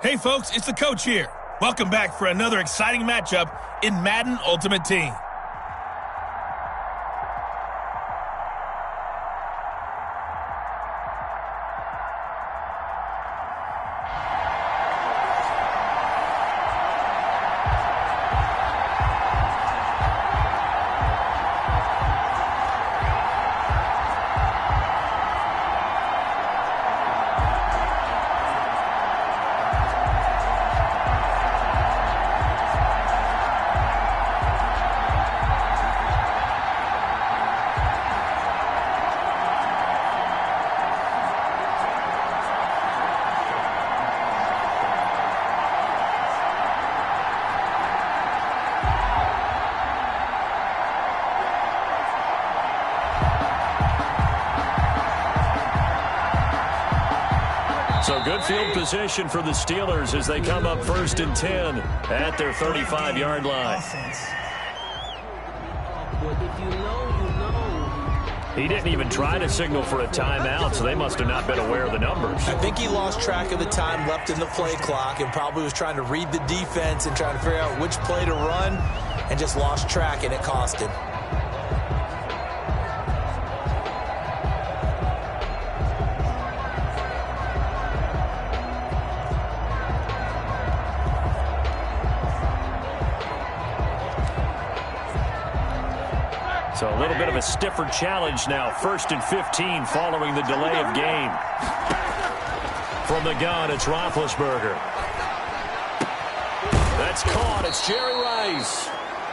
Hey folks, it's the coach here. Welcome back for another exciting matchup in Madden Ultimate Team. So good field position for the Steelers as they come up 1st and 10 at their 35-yard line. He didn't even try to signal for a timeout, so they must have not been aware of the numbers. I think he lost track of the time left in the play clock and probably was trying to read the defense and trying to figure out which play to run and just lost track, and it cost him. So a little bit of a stiffer challenge now. 1st and 15 following the delay of game. From the gun, it's Roethlisberger. That's caught. It's Jerry Rice.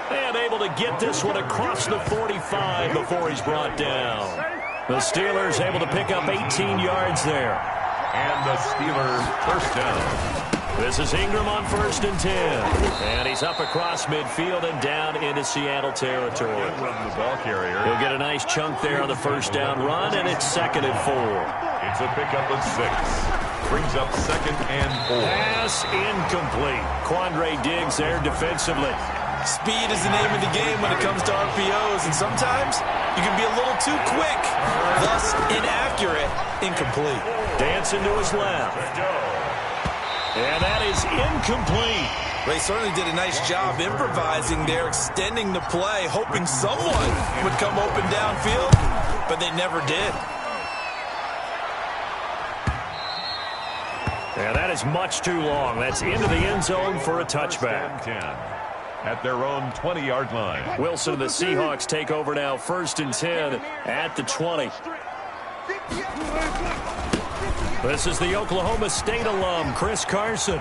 And able to get this one across the 45 before he's brought down. The Steelers able to pick up 18 yards there. And the Steelers first down. This is Ingram on 1st and 10. And he's up across midfield and down into Seattle territory. The ball carrier. He'll get a nice chunk there on the first down run, and it's 2nd and 4. It's a pickup of 6. Brings up 2nd and 4. Pass incomplete. Quandre Diggs there defensively. Speed is the name of the game when it comes to RPOs, and sometimes you can be a little too quick, thus inaccurate, incomplete. Dancing to his left. And that is incomplete. They certainly did a nice job improvising there, extending the play, hoping someone would come open downfield, but they never did. Yeah, that is much too long. That's into the end zone for a touchback. 10 at their own 20-yard line. Wilson and the Seahawks take over now 1st and 10 at the 20. This is the Oklahoma State alum, Chris Carson.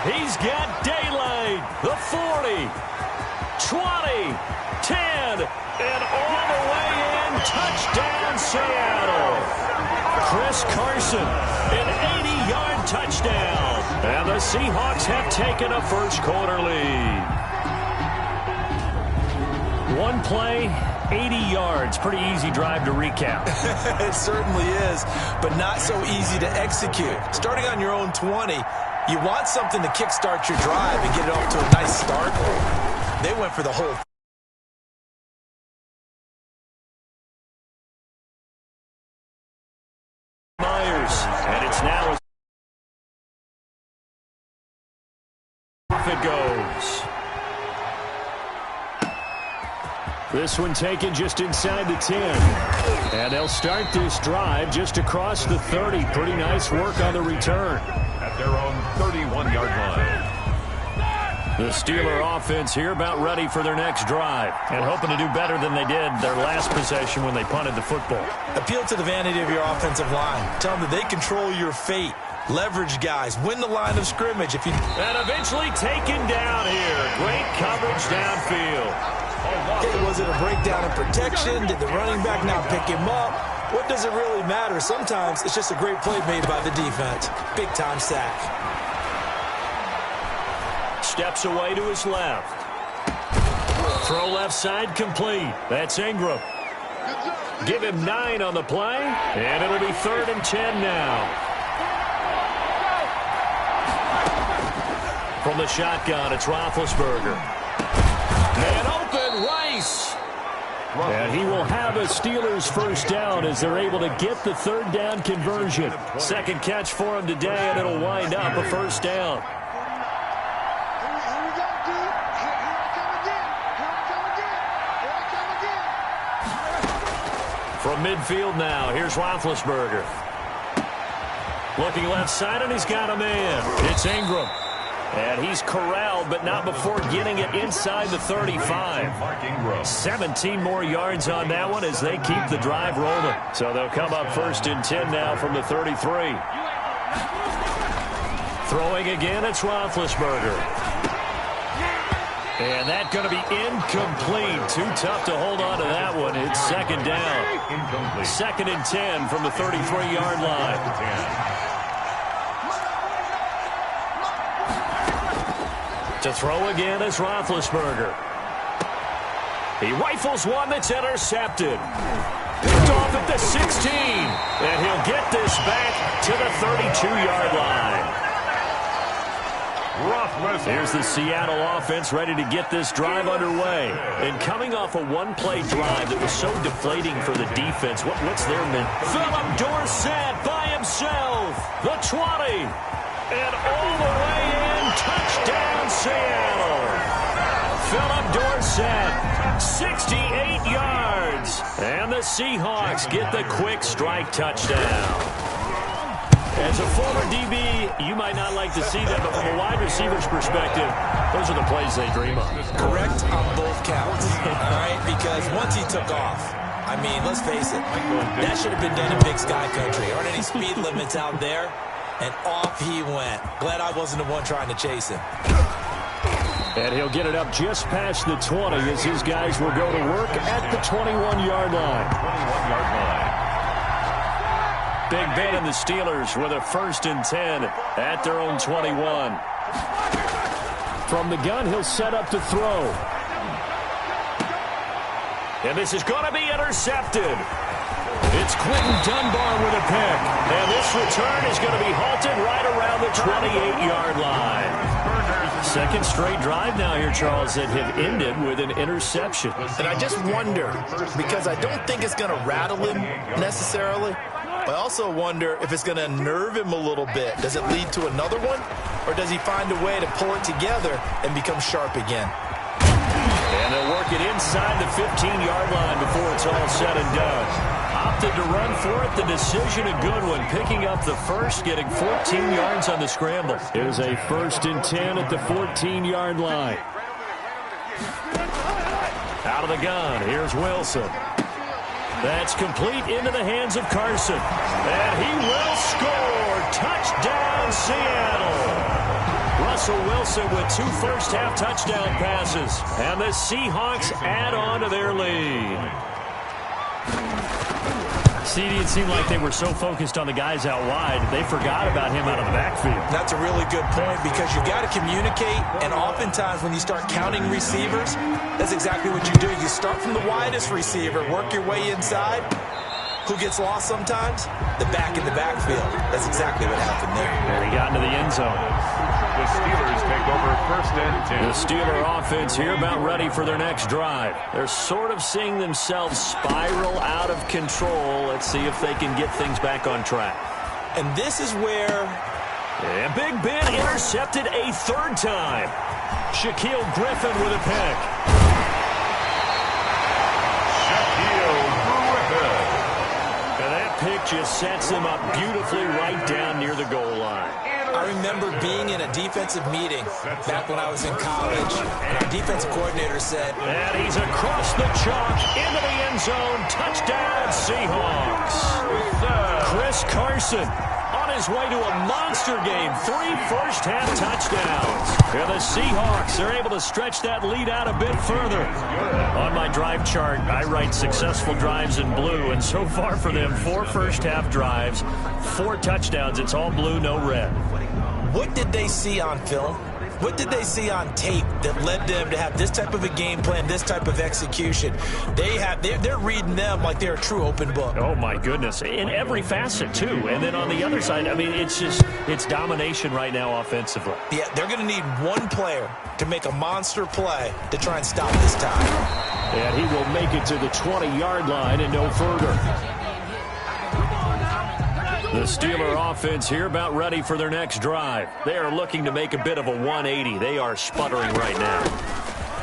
He's got daylight. The 40, 20, 10, and all the way in. Touchdown, Seattle. Chris Carson, an 80-yard touchdown. And the Seahawks have taken a first-quarter lead. One play, 80 yards. Pretty easy drive to recap. It certainly is, but not so easy to execute. Starting on your own 20, you want something to kickstart your drive and get it off to a nice start. They went for the whole Myers, and it's now off it goes. This one taken just inside the 10. And they'll start this drive just across the 30. Pretty nice work on the return. At their own 31-yard line. The Steeler offense here about ready for their next drive and hoping to do better than they did their last possession when they punted the football. Appeal to the vanity of your offensive line. Tell them that they control your fate. Leverage guys. Win the line of scrimmage. And eventually taken down here. Great coverage downfield. Was it a breakdown in protection? Did the running back now pick him up? What does it really matter? Sometimes it's just a great play made by the defense. Big-time sack. Steps away to his left. Throw left side complete. That's Ingram. Give him 9 on the play, and it'll be 3rd and 10 now. From the shotgun, it's Roethlisberger. And open, Rice. And he will have a Steelers first down as they're able to get the third down conversion. Second catch for him today, and it'll wind up a first down. From midfield now, here's Roethlisberger. Looking left side, and he's got a man. It's Ingram. And he's corralled, but not before getting it inside the 35. 17 more yards on that one as they keep the drive rolling. So they'll come up first and 10 now from the 33. Throwing again, it's Roethlisberger. And that's going to be incomplete. Too tough to hold on to that one. It's second down. Second and 10 from the 33-yard line. To throw again is Roethlisberger. He rifles one that's intercepted. Picked off at the 16. And he'll get this back to the 32-yard line. Here's the Seattle offense ready to get this drive underway. And coming off a one-play drive that was so deflating for the defense, what's their men? Philip Dorsett by himself. The 20. And all the way in. Touchdown, Seattle. Philip Dorsett, 68 yards. And the Seahawks get the quick strike touchdown. As a former DB, you might not like to see that, but from a wide receiver's perspective, those are the plays they dream of. Correct on both counts, all right? Because once he took off, I mean, let's face it, that should have been done in Big Sky Country. Aren't any speed limits out there? And off he went. Glad I wasn't the one trying to chase him. And he'll get it up just past the 20 as his guys will go to work at the 21-yard line. 21-yard line. Big Ben and the Steelers with a first and 10 at their own 21. From the gun, he'll set up to throw. And this is going to be intercepted. It's Quentin Dunbar with a pick. And this return is going to be halted right around the 28-yard line. Second straight drive now here, Charles, that have ended with an interception. And I just wonder, because I don't think it's going to rattle him necessarily, but I also wonder if it's going to nerve him a little bit. Does it lead to another one? Or does he find a way to pull it together and become sharp again? And they'll work it inside the 15-yard line before it's all said and done. Opted to run for it. The decision, a good one. Picking up the first, getting 14 yards on the scramble. Here's a first and 10 at the 14-yard line. Out of the gun, here's Wilson. That's complete into the hands of Carson. And he will score. Touchdown, Seattle. Russell Wilson with 2 first-half touchdown passes. And the Seahawks add on to their lead. CD, it seemed like they were so focused on the guys out wide, they forgot about him out of the backfield. That's a really good point because you've got to communicate, and oftentimes when you start counting receivers, that's exactly what you do. You start from the widest receiver, work your way inside. Who gets lost sometimes? The back in the backfield. That's exactly what happened there. And he got into the end zone. The Steelers take over first and 10. The Steeler offense here about ready for their next drive. They're sort of seeing themselves spiral out of control. Let's see if they can get things back on track. And this is where... And Big Ben intercepted a third time. Shaquille Griffin with a pick. And that pick just sets them up beautifully right down near the goal line. I remember being in a defensive meeting back when I was in college, and our defensive coordinator said, and he's across the chalk into the end zone. Touchdown, Seahawks. Chris Carson on his way to a monster game. 3 first-half touchdowns. And the Seahawks are able to stretch that lead out a bit further. On my drive chart, I write successful drives in blue, and so far for them, 4 first-half drives, 4 touchdowns. It's all blue, no red. What did they see on film? What did they see on tape that led them to have this type of a game plan, this type of execution? They're reading them like they're a true open book. Oh, my goodness. In every facet, too. And then on the other side, I mean, it's domination right now offensively. Yeah, they're going to need one player to make a monster play to try and stop this time. And he will make it to the 20-yard line and no further. The Steeler offense here about ready for their next drive. They are looking to make a bit of a 180. They are sputtering right now.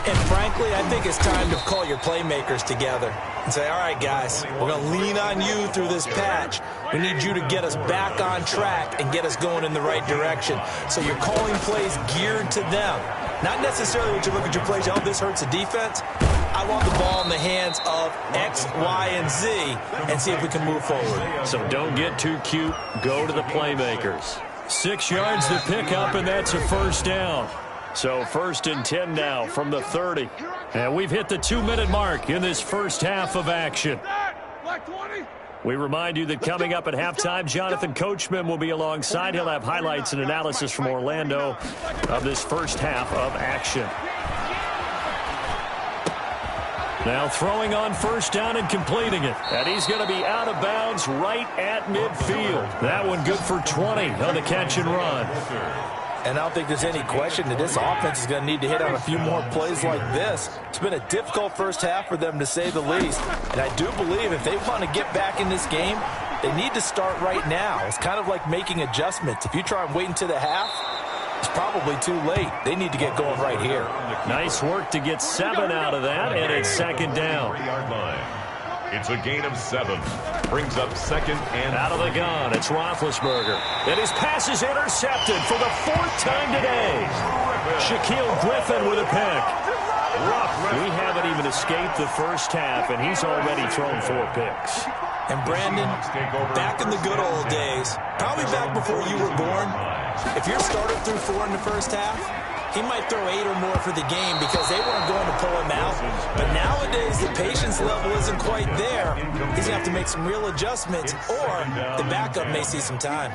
And frankly, I think it's time to call your playmakers together and say, all right, guys, we're going to lean on you through this patch. We need you to get us back on track and get us going in the right direction. So you're calling plays geared to them. Not necessarily when you look at your plays, oh, this hurts the defense. I want the ball in the hands of X, Y, and Z and see if we can move forward. So don't get too cute. Go to the playmakers. 6 yards to pick up, and that's a first down. So 1st and 10 now from the 30. And we've hit the 2-minute mark in this first half of action. We remind you that coming up at halftime, Jonathan Coachman will be alongside. He'll have highlights and analysis from Orlando of this first half of action. Now throwing on first down and completing it. And he's going to be out of bounds right at midfield. That one good for 20 on the catch and run. And I don't think there's any question that this offense is going to need to hit on a few more plays like this. It's been a difficult first half for them, to say the least. And I do believe if they want to get back in this game, they need to start right now. It's kind of like making adjustments. If you try and wait until the half, it's probably too late. They need to get going right here. Nice work to get 7 out of that, and it's 2nd down. It's a gain of 7. Brings up 2nd and out of the gun. It's Roethlisberger. And his pass is intercepted for the 4th time today. Shaquille Griffin with a pick. We haven't even escaped the first half, and he's already thrown 4 picks. And Brandon, back in the good old days, probably back before you were born, if your starter threw 4 in the first half, he might throw 8 or more for the game because they weren't going to pull him out. But nowadays, the patience level isn't quite there. He's going to have to make some real adjustments, or the backup may see some time.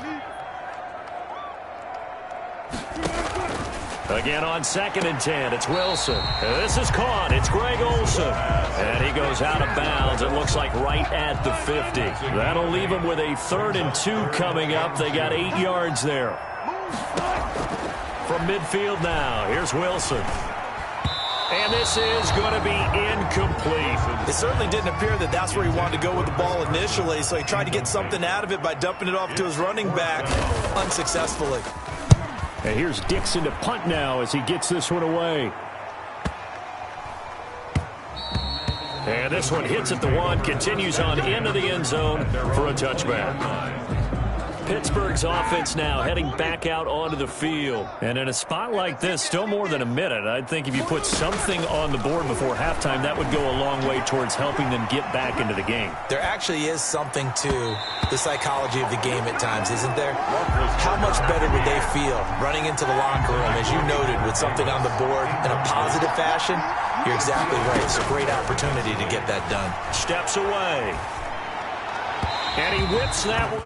Again on 2nd and 10, it's Wilson. This is caught. It's Greg Olsen. And he goes out of bounds. It looks like right at the 50. That'll leave him with a 3rd and 2 coming up. They got 8 yards there. From midfield now, here's Wilson. And this is going to be incomplete. It certainly didn't appear that that's where he wanted to go with the ball initially, so he tried to get something out of it by dumping it off to his running back unsuccessfully. And here's Dixon to punt now as he gets this one away. And this one hits at the 1, continues on into the end zone for a touchback. Pittsburgh's offense now heading back out onto the field. And in a spot like this, still more than a minute, I think if you put something on the board before halftime, that would go a long way towards helping them get back into the game. There actually is something to the psychology of the game at times, isn't there? How much better would they feel running into the locker room, as you noted, with something on the board in a positive fashion? You're exactly right. It's a great opportunity to get that done. Steps away. And he whips that one.